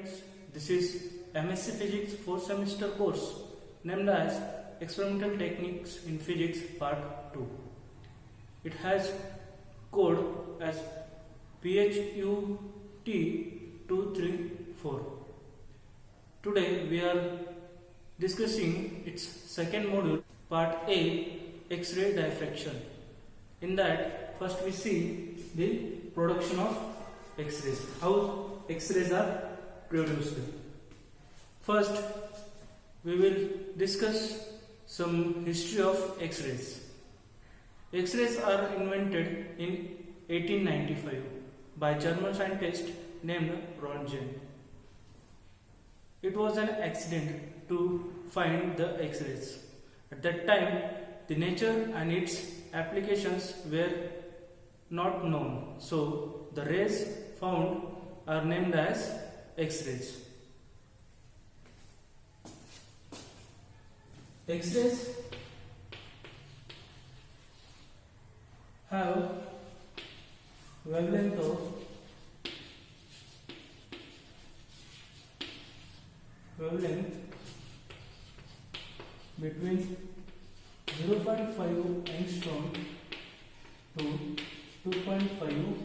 students, this is MSc Physics 4th semester course named as Experimental Techniques in Physics Part 2. It has code as PHUT234. Today we are discussing its second module, Part A, X-ray diffraction. In that, first we see the production of X-rays, how X-rays are produced. First, we will discuss some history of X-rays. X-rays are invented in 1895 by German scientist named Röntgen. It was an accident to find the X-rays. At that time, the nature and its applications were not known, so the rays found are named as X-rays. X-rays have wavelength between 0.5 angstrom to 2.5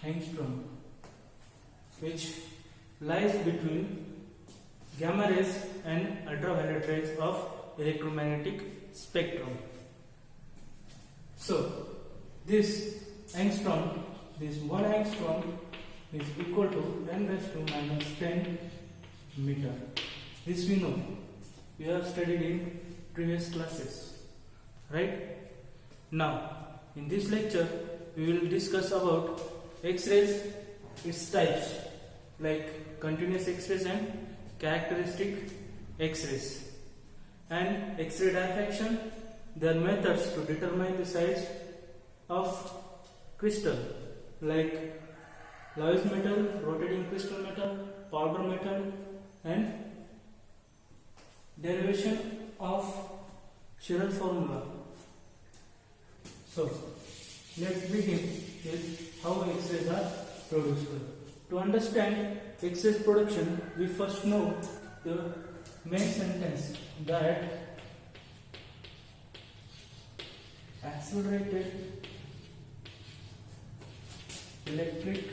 angstrom, which lies between gamma rays and ultraviolet rays of electromagnetic spectrum. So, this angstrom, this 1 angstrom is equal to 10 raised to minus 10 meter. This we know. We have studied in previous classes, right? Now, in this lecture, we will discuss about X-rays, its types, like continuous X-rays and characteristic X-rays, and X-ray diffraction, their methods to determine the size of crystal, like Lewis metal, rotating crystal metal, powder metal, and derivation of Shearer formula. So, let's begin with how X-rays are produced. To understand X-rays production, we first know the main sentence that accelerated electric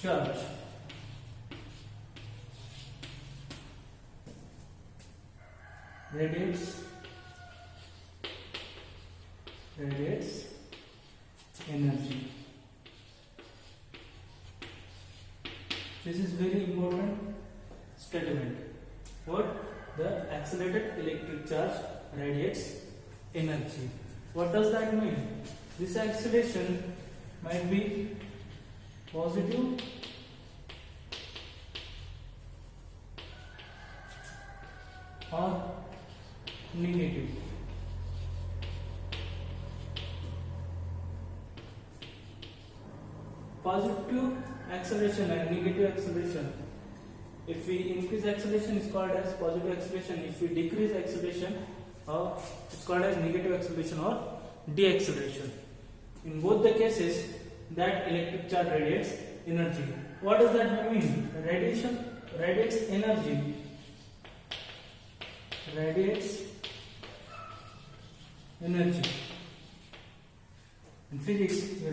charge radiates energy. This is very important statement. What? The accelerated electric charge radiates energy. What does that mean? This acceleration might be positive or negative. Positive acceleration and negative acceleration. If we increase acceleration, it's called as positive acceleration. If we decrease acceleration, it's called as negative acceleration or deceleration. In both the cases, that electric charge radiates energy. What does that mean? Radiation radiates energy. Radiates energy. In physics, we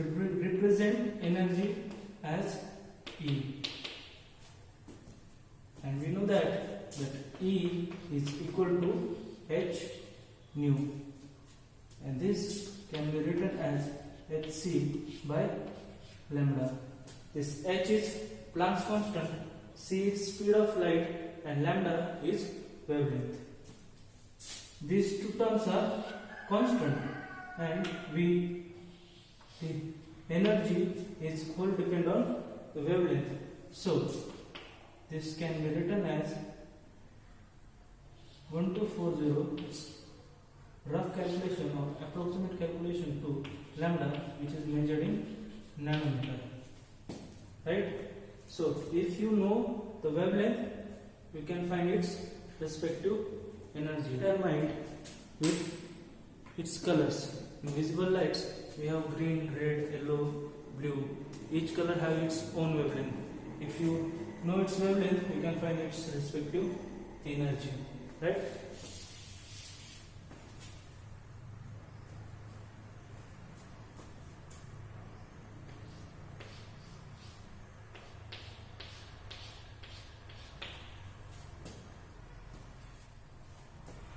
represent energy as E, and we know that E is equal to h nu, and this can be written as hc by lambda. This h is Planck's constant, c is speed of light, and lambda is wavelength. These two terms are constant, and the energy is whole depend on the wavelength. So, this can be written as 1240, rough calculation or approximate calculation to lambda, which is measured in nanometer. Right? So, if you know the wavelength, you can find its respective energy. Determined with its colors. In visible lights, we have green, red, yellow, blue. Each color has its own wavelength. If you know its wavelength, you can find its respective energy, right?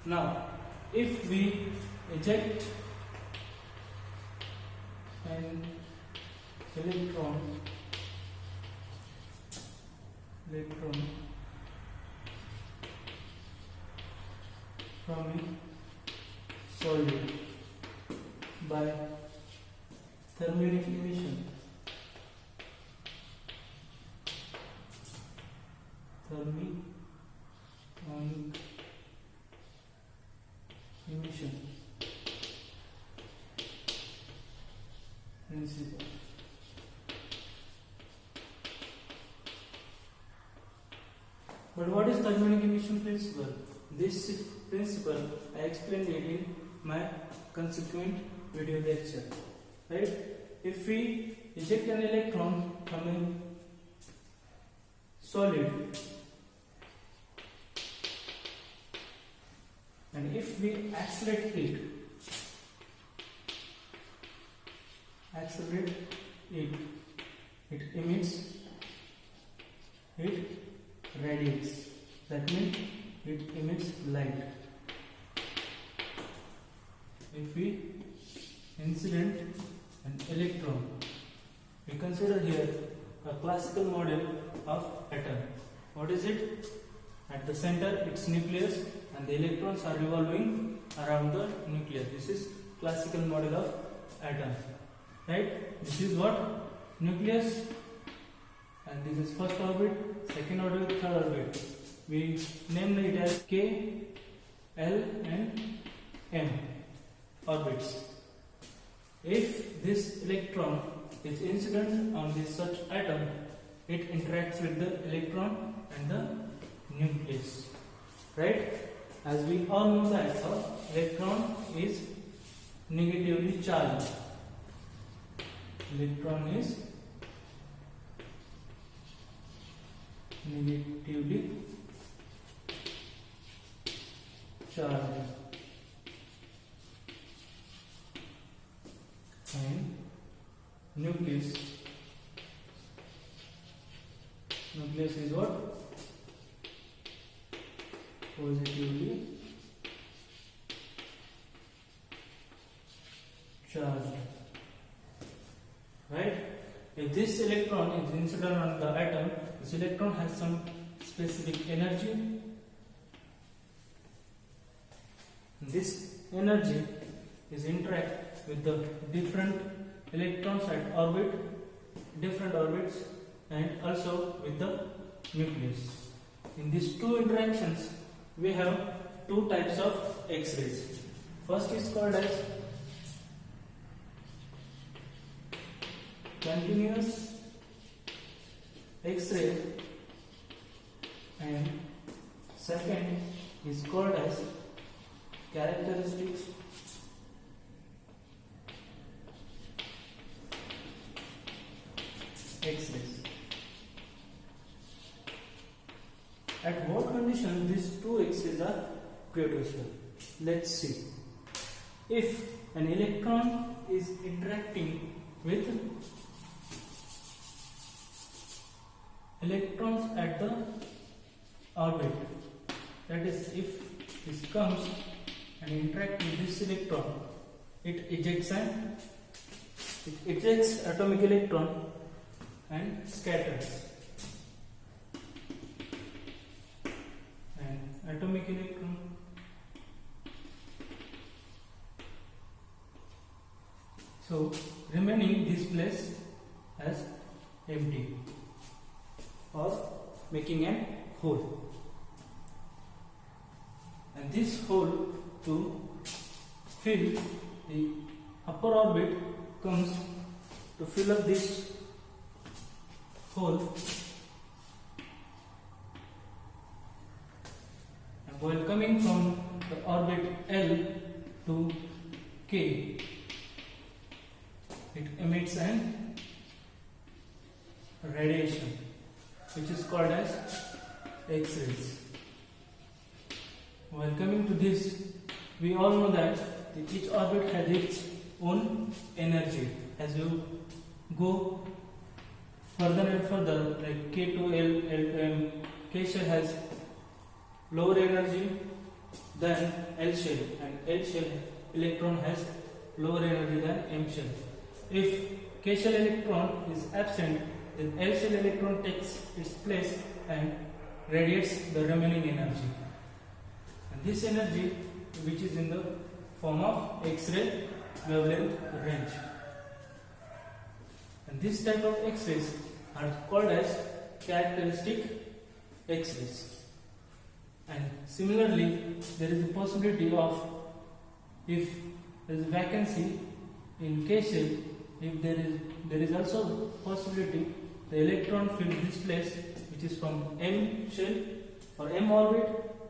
Now, if we eject an electron from a solid by thermionic emission, principle. But what is thermionic emission principle? This principle I explained it in my consequent video lecture. Right? If we eject an electron from a solid, and if we accelerate it, it emits, it radiates. That means it emits light. If we incident an electron, we consider here a classical model of atom. What is it? At the center, its nucleus, and the electrons are revolving around the nucleus. This is classical model of atom. Right? This is what? Nucleus, and this is first orbit, second orbit, third orbit. We name it as K, L and M orbits. If this electron is incident on this such atom, it interacts with the electron and the nucleus. Right? As we all know that electron is negatively charged. Electron is negatively charged, and nucleus is what? Positively charged. Right? If this electron is incident on the atom, this electron has some specific energy. This energy is interact with the different electrons at different orbits, and also with the nucleus. In these two interactions, we have two types of X-rays. First is called as continuous X-ray, and second is called as characteristics X-rays. At what condition these two X-rays are created? Let's see. If an electron is interacting with electrons at the orbit, that is, if this comes and interacts with this electron, it ejects atomic electron and scatters. And atomic electron so remaining this place as empty, or making a hole. And this hole, to fill the upper orbit, comes to fill up this hole, and while coming from the orbit L to K, it emits an radiation. which is called as X-rays. While coming to this, we all know that each orbit has its own energy. As you go further and further, like K to L, L to M, K shell has lower energy than L shell, and L shell electron has lower energy than M shell. If K shell electron is absent, then L shell electron takes its place and radiates the remaining energy. And this energy, which is in the form of X-ray wavelength range. And this type of X-rays are called as characteristic X-rays. And similarly, there is a possibility of, if there is a vacancy in K shell, if there is also possibility the electron fills this place, which is from M shell or M orbit,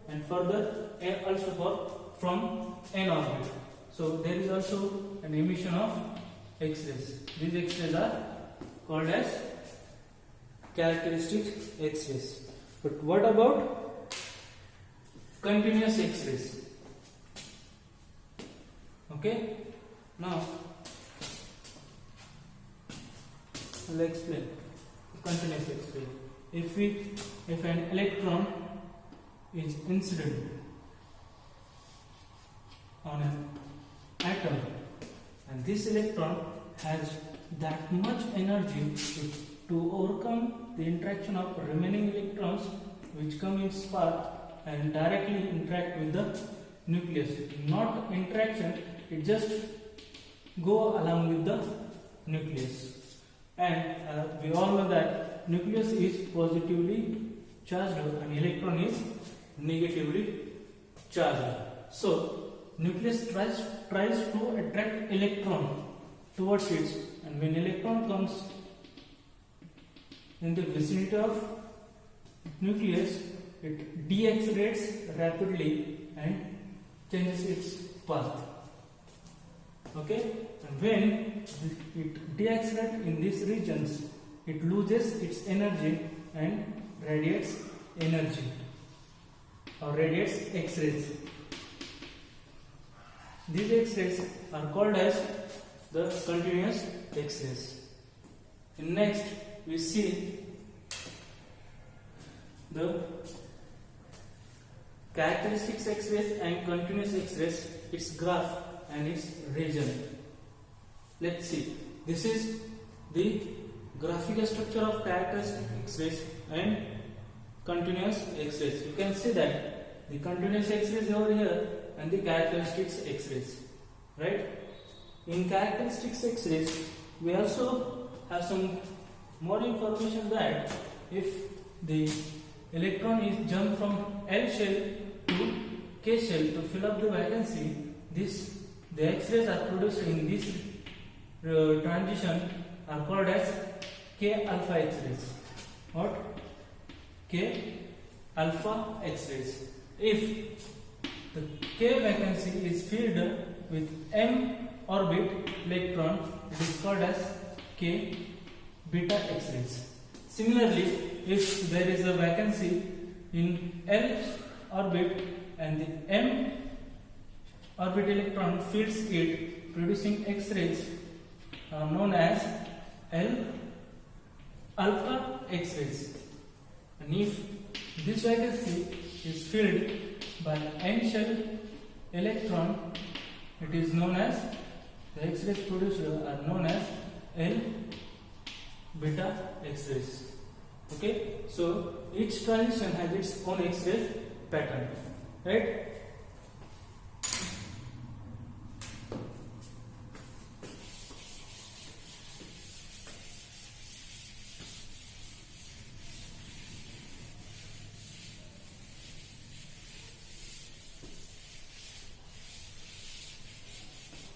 and further also from N orbit. So there is also an emission of X-rays. These X-rays are called as characteristic X-rays. But what about continuous X-rays? Okay, now I'll explain continuous X-ray. If an electron is incident on an atom, and this electron has that much energy to overcome the interaction of remaining electrons which come in spark and directly interact with the nucleus. Not interaction, it just go along with the nucleus. And we all know that nucleus is positively charged and electron is negatively charged. So nucleus tries to attract electron towards it, and when electron comes in the vicinity of nucleus, it deaccelerates rapidly and changes its path. Okay, and when it deaccelerates in these regions, it loses its energy and radiates energy or radiates X-rays. These X-rays are called as the continuous X-rays. And next we see the characteristics X-rays and continuous X-rays, its graph and its region. Let's see. This is the graphical structure of characteristic X-rays and continuous X-rays. You can see that the continuous X-rays over here and the characteristics X-rays, right? In characteristics X-rays, we also have some more information that if the electron is jumped from L shell to K shell to fill up the vacancy, the X-rays are produced in this transition are called as K alpha X-rays. What? K alpha X-rays. If the K vacancy is filled with M orbit electron, it is called as K beta X-rays. Similarly, if there is a vacancy in L orbit and the M orbit electron fills it, producing X-rays are known as L alpha X-rays. And if this vacancy is filled by N shell electron, it is known as, the X-rays produced are known as L beta X-rays. Okay, so each transition has its own X-ray pattern, right?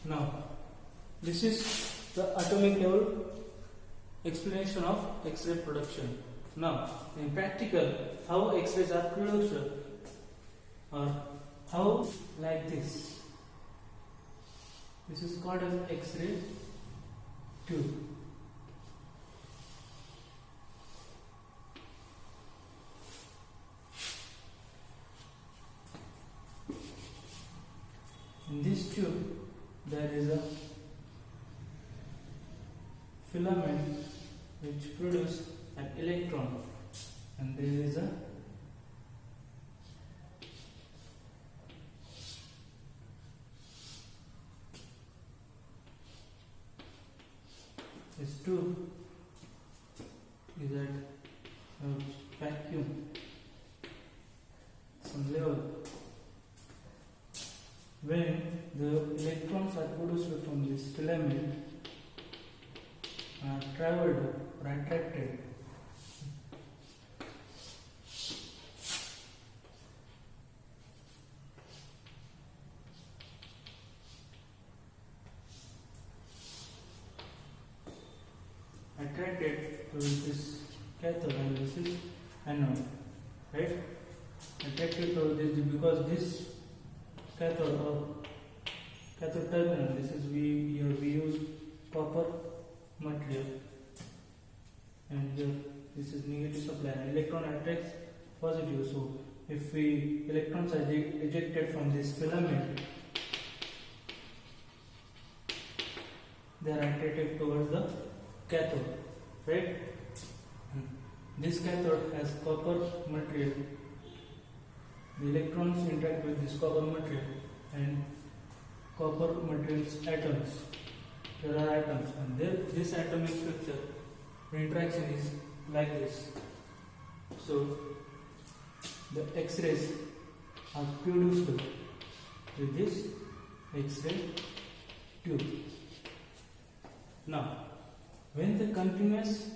Now, this is the atomic level explanation of X-ray production. Now, in practical, how X-rays are produced, or how, like this. This is called as X-ray tube. tube there is a filament which produces an electron, and there is a this tube is at a vacuum some level. When the electrons are produced from this filament are traveled or attracted to this cathode, and this is anode, right? Attracted to this because this cathode or cathode terminal, this is we use copper material, and here this is negative supply, and electron attracts positive. So if electrons are ejected from this filament, they are attracted towards the cathode, right? This cathode has copper material. The electrons interact with this copper material, and copper material's atoms. There are atoms, and this atomic structure, the interaction is like this. So the X-rays are produced with this X-ray tube. Now, when the continuous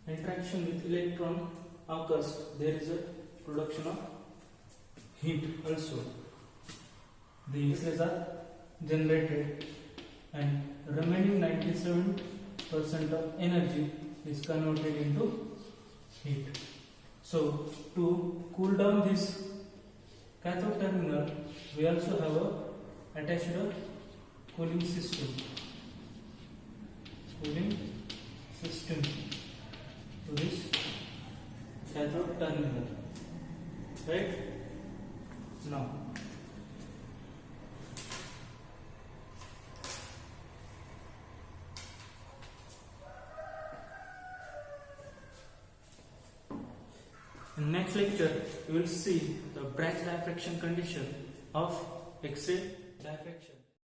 interaction with electron occurs, there is a production of heat also. The X-rays are generated, and remaining 97% of energy is converted into heat. So to cool down this cathode terminal, we also have attached a cooling system. Cooling system to this cathode terminal, right? Now, in next lecture we will see the Bragg diffraction condition of X-ray diffraction.